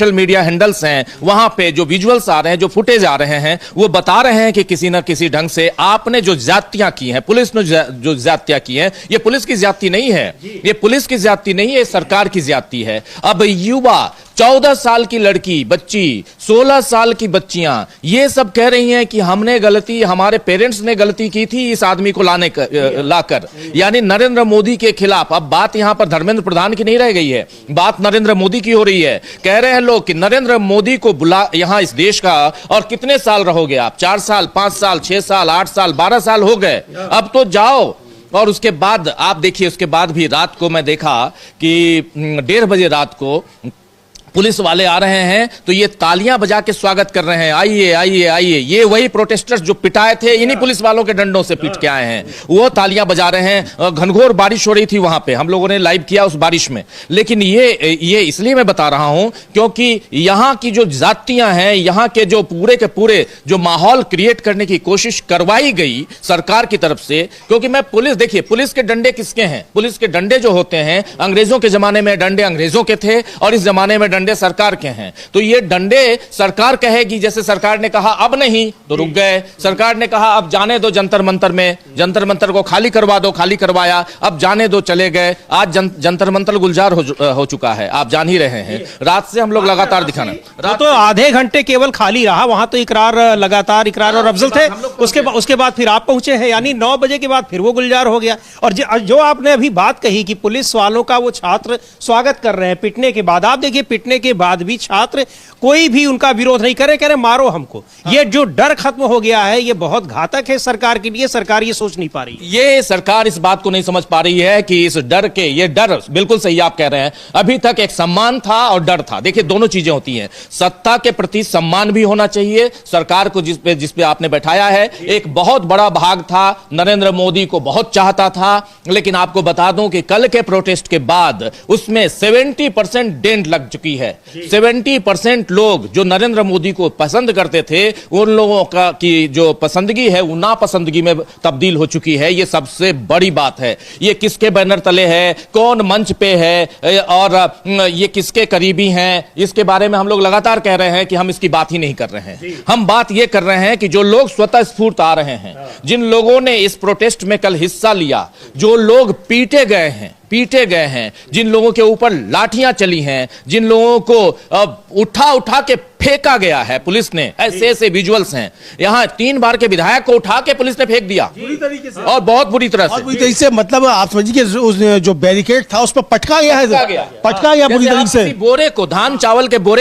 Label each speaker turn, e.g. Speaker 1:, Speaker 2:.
Speaker 1: Social media handles हैं वहां पे जो विजुअल्स आ रहे हैं, जो फुटेज आ रहे हैं, वो बता रहे हैं कि किसी न किसी ढंग से आपने जो ज्यादतियां की हैं, पुलिस ने जो ज्यादतियां की हैं, ये पुलिस की ज्यादती नहीं है, ये पुलिस की ज्यादती नहीं है, सरकार की ज्यादती है। अब युवा 14 साल की लड़की, बच्ची, 16 साल की बच्चियां ये सब कह रही हैं कि हमने गलती, हमारे पेरेंट्स ने गलती की थी इस आदमी को लाकर, यानी नरेंद्र मोदी के खिलाफ। अब बात यहां पर धर्मेंद्र प्रधान की नहीं रह गई है, बात नरेंद्र मोदी की हो रही है। कह रहे हैं लोग कि नरेंद्र मोदी को बुला यहां इस देश का, और कितने साल रहोगे आप? 4 साल, 5 साल, 6 साल, 8 साल, 12 साल हो गए, अब तो जाओ। और उसके बाद आप देखिए, उसके बाद भी रात को मैं देखा कि 1:30 बजे रात को पुलिस वाले आ रहे हैं तो ये तालियां बजा के स्वागत कर रहे हैं, आइए आइए आइए। ये वही प्रोटेस्टर्स जो पिटाए थे, इन्हीं पुलिस वालों के डंडों से पीट के आए हैं, वो तालियां बजा रहे हैं। घनघोर बारिश हो रही थी वहां पे, हम लोगों ने लाइव किया उस बारिश में। लेकिन ये इसलिए मैं बता रहा हूं क्योंकि यहां की जो जातियां हैं, यहां के जो पूरे जो माहौल क्रिएट करने की कोशिश करवाई गई सरकार की तरफ से। क्योंकि मैं देखिए, पुलिस के डंडे किसके हैं? पुलिस के डंडे जो होते हैं, अंग्रेजों के जमाने में डंडे अंग्रेजों के थे और इस जमाने में डंडे सरकार के हैं। तो ये डंडे सरकार कहेगी, जैसे सरकार ने कहा अब नहीं तो रुक गए, सरकार ने कहा अब जाने दो जंतर मंतर में, जंतर मंतर को खाली करवा दो, खाली करवाया, अब जाने दो, चले गए। आज जंतर मंतर गुलजार हो चुका है, आप जान ही रहे हैं। रात से हम लोग लगातार दिखाना,
Speaker 2: रात तो आधे घंटे केवल खाली रहा, वहां तो इकरार, लगातार इकरार और अफजल थे। उसके बाद फिर आप पहुंचे हैं, यानी 9 बजे के बाद फिर वो गुलजार हो गया। और जो आपने अभी बात कही कि पुलिस वालों का वो छात्र स्वागत कर रहे हैं पिटने के बाद, आप देखिए पिटने के बाद भी छात्र कोई भी उनका विरोध नहीं करे, कह रहे मारो हमको। ये जो डर खत्म हो गया है, ये बहुत घातक है सरकार के लिए। सरकार ये सोच नहीं पा रही,
Speaker 1: ये सरकार इस बात को नहीं समझ पा रही है कि इस डर के, ये डर बिल्कुल सही आप कह रहे हैं, अभी तक एक सम्मान था और डर था। देखिए दोनों चीजें होती हैं, सत्ता के प्रति सम्मान भी होना चाहिए। सरकार को जिस पे आपने बैठाया है, एक बहुत बड़ा भाग था नरेंद्र मोदी को बहुत चाहता था, लेकिन आपको बता दूं कि कल के प्रोटेस्ट के बाद उसमें 70% डेंट लग चुकी है। 70% लोग जो नरेंद्र मोदी को पसंद करते थे, उन लोगों का की जो पसंदगी है वो नापसंदगी में तब्दील हो चुकी है। ये सबसे बड़ी बात है। ये किसके बैनर तले है, कौन मंच पे है और ये किसके करीबी हैं, इसके बारे में हम लोग लगातार कह रहे हैं कि हम इसकी बात ही नहीं कर रहे हैं। हम बात ये कर रहे हैं कि जो लोग स्वतः स्फूर्त आ रहे हैं, जिन लोगों ने इस प्रोटेस्ट में कल हिस्सा लिया, जो लोग पीटे गए हैं, जिन लोगों के ऊपर लाठियां चली हैं, जिन लोगों को उठा के फेंका गया है पुलिस ने, ऐसे विजुअल्स हैं। यहां 3 बार के विधायक को उठा के पुलिस ने फेंक दिया बुरी तरीके से, और बहुत बुरी तरह से।
Speaker 3: मतलब आप समझिए कि जो बैरिकेड था उस पर पटका गया बुरी तरीके से।
Speaker 1: बोरे को, धान चावल के बोरे